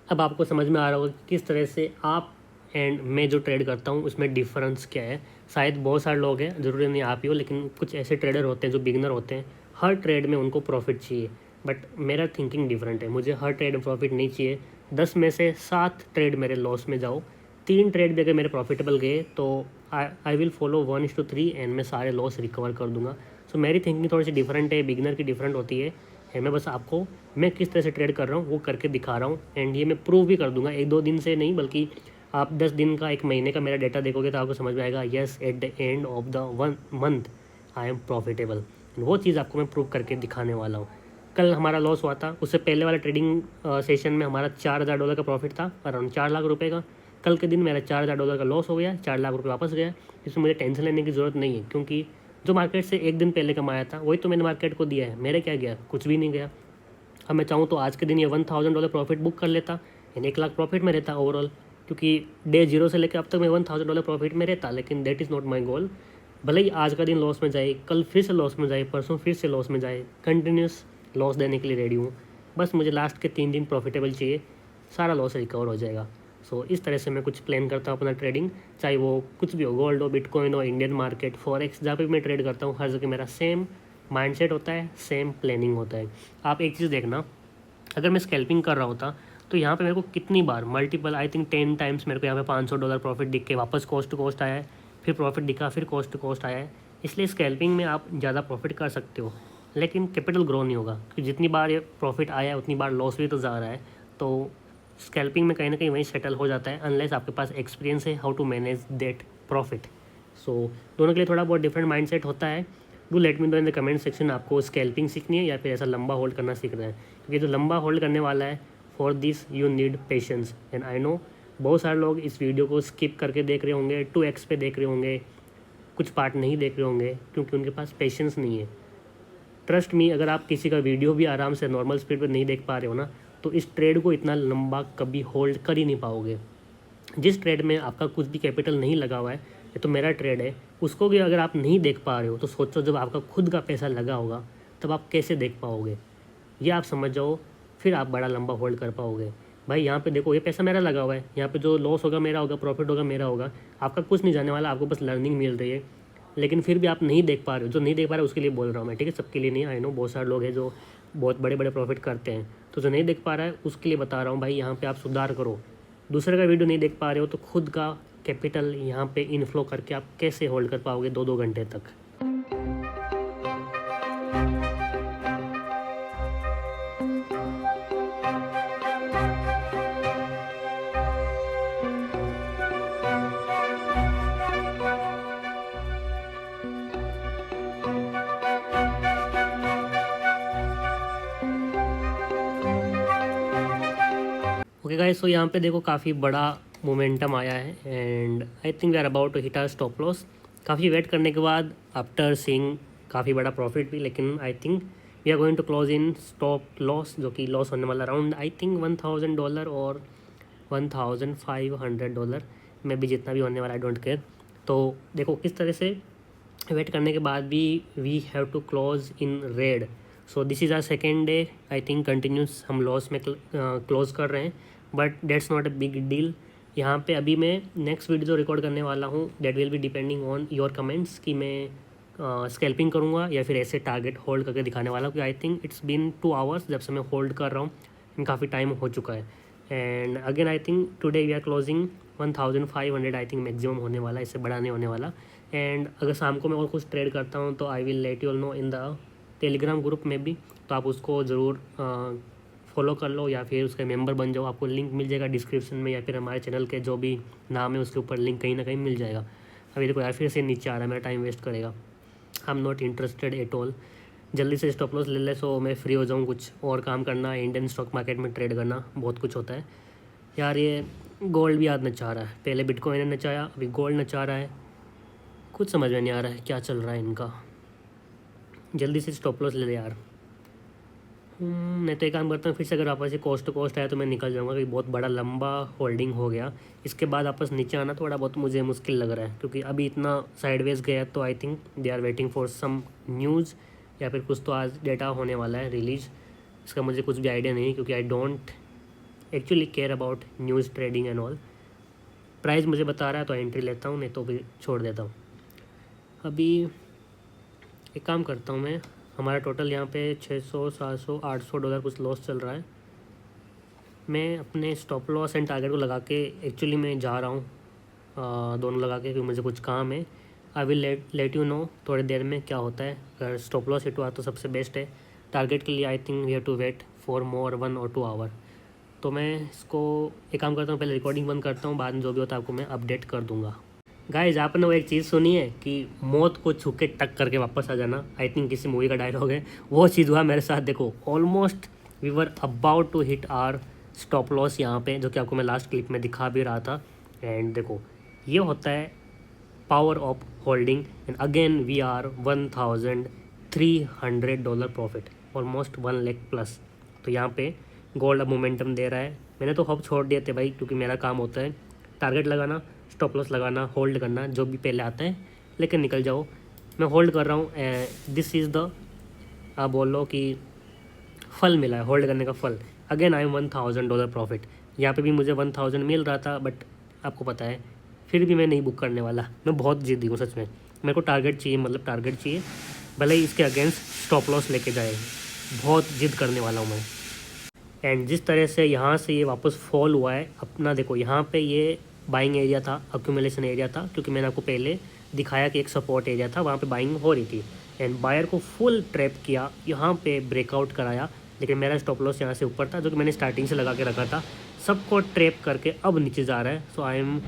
अब आपको समझ में आ रहा होगा किस तरह से आप एंड मैं जो ट्रेड करता हूँ उसमें डिफरेंस क्या है। शायद बहुत सारे लोग हैं, ज़रूरी नहीं आप ही हो, लेकिन कुछ ऐसे ट्रेडर होते हैं जो बिगनर होते हैं, हर ट्रेड में उनको प्रॉफिट चाहिए। बट मेरा थिंकिंग डिफरेंट है, मुझे हर ट्रेड में प्रॉफिट नहीं चाहिए। 10 में से 7 ट्रेड मेरे लॉस में जाओ, 3 ट्रेड भी अगर मेरे प्रॉफिटेबल गए तो आई विल फॉलो 1:3 एंड मैं सारे लॉस रिकवर कर दूंगा। सो मेरी थिंकिंग थोड़ी सी डिफरेंट है, बिगनर की डिफरेंट होती है। मैं बस आपको मैं किस तरह से ट्रेड कर रहा हूँ वो करके दिखा रहा हूँ एंड ये मैं प्रूव भी कर दूंगा 1-2 दिन से नहीं, बल्कि आप 10 दिन का 1 महीने का मेरा डेटा देखोगे तो आपको समझ में आएगा, yes at the end of the 1 month I am profitable. वो चीज़ आपको मैं प्रूव करके दिखाने वाला हूँ। कल हमारा लॉस हुआ था, उससे पहले वाला ट्रेडिंग सेशन में हमारा $4,000 का प्रॉफिट था, अराउंड 4 लाख रुपये का। कल के दिन मेरा $4,000 का लॉस हो गया, 4 लाख रुपये वापस गया। इसमें मुझे टेंशन लेने की ज़रूरत नहीं है, क्योंकि जो मार्केट से एक दिन पहले कमाया था वही तो मैंने मार्केट को दिया है, मेरे क्या गया, कुछ भी नहीं गया। अब मैं चाहूँ तो आज के दिन ये $1000 प्रॉफिट बुक कर लेता, यानी 1 लाख प्रॉफिट में रहता ओवरऑल, क्योंकि डे 0 से लेकर अब तक मैं $1000 प्रॉफिट में रहता। लेकिन दैट इज़ नॉट माई गोल। भले ही आज का दिन लॉस में जाए, कल फिर से लॉस में जाए, परसों फिर से लॉस में जाए, कंटिन्यूस लॉस देने के लिए रेडी हूँ। बस मुझे लास्ट के 3 दिन प्रॉफिटेबल चाहिए, सारा लॉस रिकवर हो जाएगा। सो इस तरह से मैं कुछ प्लान करता हूँ अपना ट्रेडिंग, चाहे वो कुछ भी हो, गोल्ड हो, बिटकॉइन हो, इंडियन मार्केट, फॉरेक्स, जहाँ पे मैं ट्रेड करता हूँ हर जगह मेरा सेम माइंडसेट होता है, सेम प्लानिंग होता है। आप एक चीज़ देखना, अगर मैं स्कैल्पिंग कर रहा होता तो यहाँ पे मेरे को कितनी बार मल्टीपल, आई थिंक 10 टाइम्स मेरे को यहाँ पे $500 प्रॉफिट दिख के वापस कोस्ट टू कोस्ट आया है, फिर प्रॉफिट दिखा, फिर कोस्ट टू कोस्ट आया है। इसलिए स्कैल्पिंग में आप ज़्यादा प्रॉफिट कर सकते हो, लेकिन कैपिटल ग्रो नहीं होगा, क्योंकि जितनी बार ये प्रॉफिट आया है उतनी बार लॉस भी तो जा रहा है। तो स्कैल्पिंग में कहीं ना कहीं वहीं सेटल हो जाता है, अनलेस आपके पास एक्सपीरियंस है how to manage that profit. So दोनों के लिए थोड़ा बहुत डिफरेंट माइंडसेट होता है। Do let me know in the comment section, आपको स्कैल्पिंग सीखनी है या फिर ऐसा लंबा होल्ड करना सीखना है, क्योंकि जो लंबा होल्ड करने वाला है, for this you need patience. And I know बहुत सारे लोग इस वीडियो को स्किप करके देख रहे होंगे, 2x पे देख रहे होंगे, कुछ पार्ट नहीं देख रहे होंगे क्योंकि उनके पास पेशेंस नहीं है। ट्रस्ट मी, अगर आप किसी का वीडियो भी आराम से नॉर्मल स्पीड पर नहीं देख पा रहे हो ना, तो इस ट्रेड को इतना लंबा कभी होल्ड कर ही नहीं पाओगे। जिस ट्रेड में आपका कुछ भी कैपिटल नहीं लगा हुआ है, ये तो मेरा ट्रेड है, उसको भी अगर आप नहीं देख पा रहे हो तो सोचो जब आपका खुद का पैसा लगा होगा तब आप कैसे देख पाओगे। ये आप समझ जाओ, फिर आप बड़ा लंबा होल्ड कर पाओगे। भाई यहाँ पे देखो, ये पैसा मेरा लगा हुआ है, यहाँ पे जो लॉस होगा मेरा होगा, प्रॉफिट होगा मेरा होगा, आपका कुछ नहीं जाने वाला, आपको बस लर्निंग मिल रही है। लेकिन फिर भी आप नहीं देख पा रहे हो, जो नहीं देख पा रहे उसके लिए बोल रहा हूँ मैं, ठीक है, सबके लिए नहीं। आई नो बहुत सारे लोग हैं जो बहुत बड़े बड़े प्रॉफिट करते हैं, तो जो नहीं देख पा रहा है उसके लिए बता रहा हूँ भाई, यहाँ पे आप सुधार करो। दूसरे का वीडियो नहीं देख पा रहे हो तो खुद का कैपिटल यहाँ पे इनफ्लो करके आप कैसे होल्ड कर पाओगे 2-2 घंटे तक। ओके गाइस, सो यहाँ पे देखो काफ़ी बड़ा मोमेंटम आया है and I think we are about to hit our stop loss. काफ़ी वेट करने के बाद आफ्टर सीइंग काफ़ी बड़ा प्रॉफिट भी, लेकिन I think we are going to close in stop loss, जो कि लॉस होने वाला अराउंड आई थिंक $1000 और $1500 में भी, जितना भी होने वाला आई डोंट केयर। तो देखो किस तरह से वेट करने के बाद भी we have to close in red. So this is our second day, I think continuous हम लॉस में क्लोज कर रहे हैं, but that's not a big deal. यहाँ पे अभी मैं नेक्स्ट वीडियो जो रिकॉर्ड करने वाला हूँ that will be depending on your comments कि मैं स्कैल्पिंग करूँगा या फिर ऐसे टारगेट होल्ड करके दिखाने वाला हूँ, क्योंकि I think it's been 2 hours जब से मैं होल्ड कर रहा हूँ, काफ़ी टाइम हो चुका है। And again I think today we are closing 1500 I think maximum होने वाला, इससे बड़ा नहीं होने वाला। एंड अगर शाम को मैं और कुछ ट्रेड करता हूँ तो I will let you all know in the Telegram group में भी, तो आप उसको ज़रूर फॉलो कर लो या फिर उसके मेंबर बन जाओ। आपको लिंक मिल जाएगा डिस्क्रिप्शन में, या फिर हमारे चैनल के जो भी नाम है उसके ऊपर लिंक कहीं ना कहीं मिल जाएगा। अभी देखो यार फिर से नीचे आ रहा है, मेरा टाइम वेस्ट करेगा, I am not interested at all. जल्दी से स्टॉप लॉस ले ले सो मैं फ्री हो जाऊँ, कुछ और काम करना, इंडियन स्टॉक मार्केट में ट्रेड करना, बहुत कुछ होता है यार। ये गोल्ड भी आज नचा रहा है, पहले बिटकॉइन ने नचाया, अभी गोल्ड नचा रहा है, कुछ समझ में नहीं आ रहा है क्या चल रहा है इनका। जल्दी से स्टॉप लॉस ले ले यार। मैं तो एक काम करता हूँ, फिर से अगर वापस से कोस्ट टू कोस्ट आया तो मैं निकल जाऊँगा, क्योंकि बहुत बड़ा लंबा होल्डिंग हो गया। इसके बाद वापस नीचे आना थोड़ा बहुत मुझे मुश्किल लग रहा है, क्योंकि अभी इतना साइडवेज गया, तो I think they are waiting for some news, या फिर कुछ तो आज डेटा होने वाला है रिलीज। इसका मुझे कुछ भी आइडिया नहीं, क्योंकि I don't actually care about news trading and all. Price मुझे बता रहा है तो एंट्री लेता हूँ, नहीं तो फिर छोड़ देता हूँ। अभी एक काम करता हूँ मैं, हमारा टोटल यहाँ पे $600, $700, $800 कुछ लॉस चल रहा है। मैं अपने स्टॉप लॉस एंड टारगेट को लगा के एक्चुअली मैं जा रहा हूँ, दोनों लगा के, क्योंकि मुझे कुछ काम है। I will let you know थोड़ी देर में क्या होता है। अगर स्टॉप लॉस हिट हुआ तो सबसे बेस्ट है, टारगेट के लिए I think we have to wait for more 1 or 2 hour. तो मैं इसको एक काम करता हूँ, पहले रिकॉर्डिंग बंद करता हूँ, बाद में जो भी होता है आपको मैं अपडेट कर दूँगा। गाइज आपने वो एक चीज़ सुनी है कि मौत को छू के टक करके वापस आ जाना, आई थिंक किसी मूवी का डायलॉग है, वो चीज़ हुआ मेरे साथ। देखो almost we were about to hit our stop loss यहाँ पे, जो कि आपको मैं लास्ट क्लिप में दिखा भी रहा था। एंड देखो ये होता है power of holding, and again we are $1,300 profit, almost 1 lakh plus. तो यहाँ पे गोल्ड अब मोमेंटम दे रहा है। मैंने तो होप छोड़ दिए थे भाई, क्योंकि मेरा काम होता है टारगेट लगाना, स्टॉप लॉस लगाना, होल्ड करना, जो भी पहले आता है लेकिन निकल जाओ। मैं होल्ड कर रहा हूँ। दिस इज़ द आप बोल लो कि फल मिला है, होल्ड करने का फल। Again I am $1,000 profit. यहाँ पे भी मुझे 1000 मिल रहा था, बट आपको पता है फिर भी मैं नहीं बुक करने वाला। मैं बहुत जिद्दी हूँ सच में, मेरे को टारगेट चाहिए, मतलब टारगेट चाहिए, भले ही इसके अगेंस्ट स्टॉप लॉस लेके जाए। बहुत जिद करने वाला हूँ मैं। एंड जिस तरह से यहाँ से ये वापस फॉल हुआ है अपना, देखो यहाँ पे ये बाइंग एरिया था, अक्यूमुलेशन एरिया था, क्योंकि मैंने आपको पहले दिखाया कि एक सपोर्ट एरिया था, वहाँ पे बाइंग हो रही थी। एंड बायर को फुल ट्रैप किया, यहाँ पे ब्रेकआउट कराया, लेकिन मेरा स्टॉप लॉस यहाँ से ऊपर था, जो कि मैंने स्टार्टिंग से लगा के रखा था। सबको ट्रैप करके अब नीचे जा रहा है। सो आई एम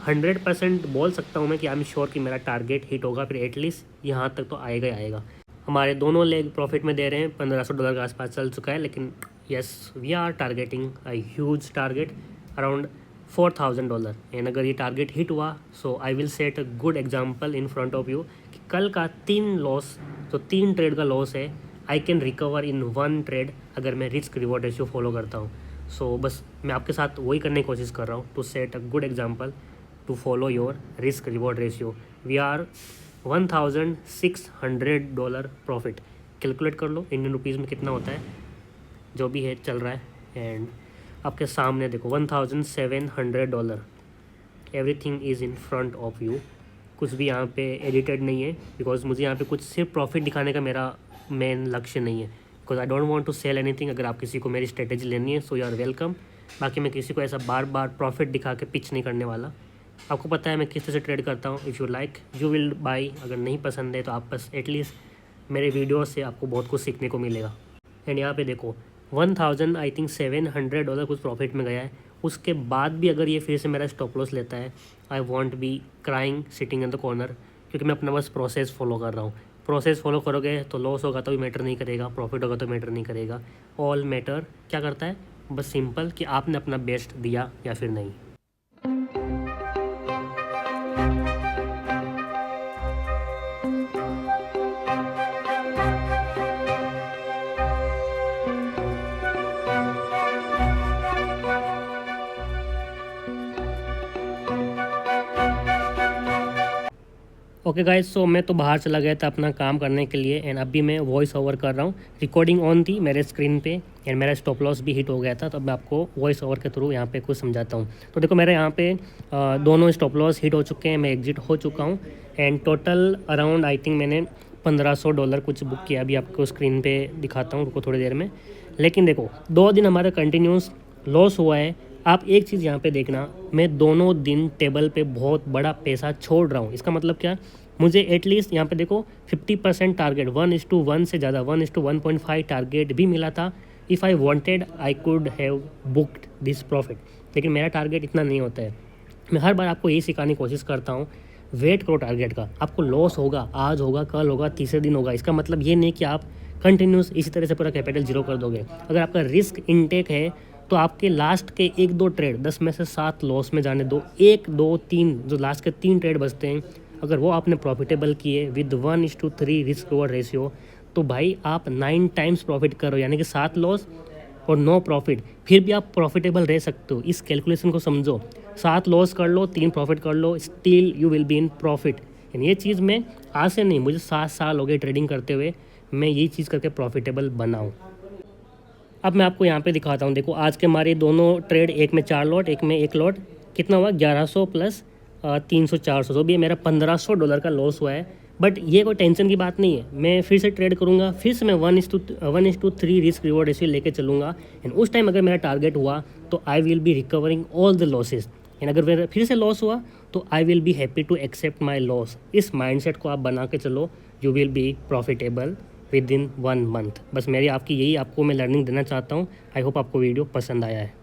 100% बोल सकता हूँ मैं कि आई एम श्योर कि मेरा टारगेट हिट होगा, फिर एटलीस्ट यहाँ तक तो आएगा ही आएगा। हमारे दोनों लेग प्रॉफिट में दे रहे हैं, $1500 के आसपास चल चुका है, लेकिन yes we are targeting a huge target around $4000। And अगर ये टारगेट हिट हुआ, so I will set a good example in front of you कि कल का 3 लॉस, जो 3 ट्रेड का लॉस है, I can recover in 1 trade अगर मैं रिस्क रिवॉर्ड रेशियो फॉलो करता हूँ। सो बस मैं आपके साथ वही करने की कोशिश कर रहा हूँ, to set a good example to follow your risk reward ratio. We are $1600 profit. Calculate कर लो इंडियन रुपीज़ में कितना होता है, जो भी है चल रहा है। एंड आपके सामने देखो $1700। Everything is in front of you. कुछ भी यहाँ पे एडिटेड नहीं है, बिकॉज मुझे यहाँ पे कुछ सिर्फ प्रॉफिट दिखाने का मेरा मेन लक्ष्य नहीं है, because I don't want to sell anything. अगर आप किसी को मेरी स्ट्रेटेजी लेनी है, सो यू आर वेलकम। बाकी मैं किसी को ऐसा बार बार प्रॉफिट दिखा के पिच नहीं करने वाला। आपको पता है मैं किस तरह से ट्रेड करता हूँ। If you like you will by, अगर नहीं पसंद है तो आप बस एटलीस्ट मेरे वीडियो से आपको बहुत कुछ सीखने को मिलेगा। एंड यहाँ पे देखो 1700 कुछ प्रॉफिट में गया है। उसके बाद भी अगर ये फिर से मेरा स्टॉप लॉस लेता है, I won't be crying sitting in the corner, क्योंकि मैं अपना बस प्रोसेस फॉलो कर रहा हूँ। प्रोसेस फॉलो करोगे तो लॉस होगा तो भी मैटर नहीं करेगा, प्रॉफिट होगा तो मैटर नहीं करेगा। ऑल मैटर क्या करता है, बस सिंपल कि आपने अपना बेस्ट दिया या फिर नहीं। ओके गाइस, सो मैं तो बाहर चला गया था अपना काम करने के लिए, एंड अभी मैं वॉइस ओवर कर रहा हूँ। रिकॉर्डिंग ऑन थी मेरे स्क्रीन पे, एंड मेरा स्टॉप लॉस भी हिट हो गया था, तो अब मैं आपको वॉइस ओवर के थ्रू यहाँ पे कुछ समझाता हूँ। तो देखो मेरे यहाँ पे दोनों स्टॉप लॉस हिट हो चुके हैं, मैं एग्जिट हो चुका हूँ। And total around I think मैंने $1500 कुछ बुक किया। अभी आपको स्क्रीन पर दिखाता हूँ, रुको थोड़ी देर में। लेकिन देखो 2 दिन हमारा कंटिन्यूस लॉस हुआ है। आप एक चीज़ यहाँ पे देखना, मैं दोनों दिन टेबल पे बहुत बड़ा पैसा छोड़ रहा हूँ। इसका मतलब क्या, मुझे एटलीस्ट यहाँ पे देखो 50% टारगेट, 1:1 से ज़्यादा 1:1.5 टारगेट भी मिला था। If I wanted I could have booked this profit, लेकिन मेरा टारगेट इतना नहीं होता है। मैं हर बार आपको यही सिखाने की कोशिश करता हूँ, वेट करो टारगेट का। आपको लॉस होगा, आज होगा, कल होगा, तीसरे दिन होगा। इसका मतलब ये नहीं कि आप कंटिन्यूस इसी तरह से पूरा कैपिटल जीरो कर दोगे। अगर आपका रिस्क इनटेक है तो आपके लास्ट के 1-2 ट्रेड, 10 में से 7 लॉस में जाने दो। 1, 2, 3 जो लास्ट के 3 ट्रेड बचते हैं, अगर वो आपने प्रॉफिटेबल किए विद 1:3 रिस्क रिवॉर्ड रेशियो, तो भाई आप 9 टाइम्स प्रॉफिट करो, यानी कि 7 लॉस और 9 प्रॉफिट, फिर भी आप प्रॉफिटेबल रह सकते हो। इस कैलकुलेशन को समझो, 7 लॉस कर लो, 3 प्रॉफिट कर लो, still you will be in profit. And ये चीज़ मैं आज से नहीं, मुझे 7 साल हो गए ट्रेडिंग करते हुए, मैं यही चीज़ करके प्रॉफिटेबल बनाऊँ। अब मैं आपको यहाँ पे दिखाता हूँ। देखो आज के हमारे दोनों ट्रेड, एक में 4 लॉट, एक में 1 लॉट, कितना हुआ 1100 प्लस 300-400, तो भी मेरा $1500 का लॉस हुआ है। बट ये कोई टेंशन की बात नहीं है, मैं फिर से ट्रेड करूँगा, फिर से मैं 1:3 रिस्क रिवॉर्ड रेशियो लेके चलूँगा। एंड उस टाइम अगर मेरा टारगेट हुआ तो I will be recovering all the losses. And अगर मेरा फिर से लॉस हुआ तो I will be happy to accept my loss. इस माइंडसेट को आप बना के चलो, you will be profitable within 1 month. बस मेरी आपकी यही आपको मैं लर्निंग देना चाहता हूँ। आई होप आपको वीडियो पसंद आया है।